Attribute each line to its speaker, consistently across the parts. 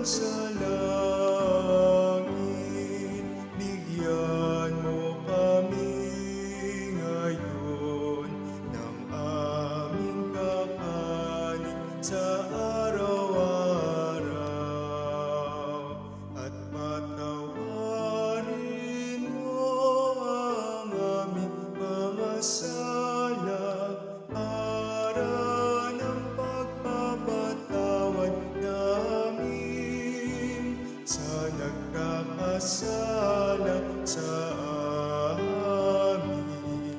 Speaker 1: sa langit, bigyan mo kami ngayon ng aming kakanin sa araw-araw, at patawarin mo ang aming mga sala para ng pagpapatawad namin sa nagkakasala sa amin.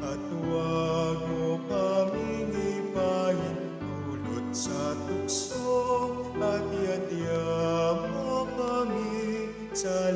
Speaker 1: At huwag mo kaming ipahintulot sa tukso, at iadya mo kami sa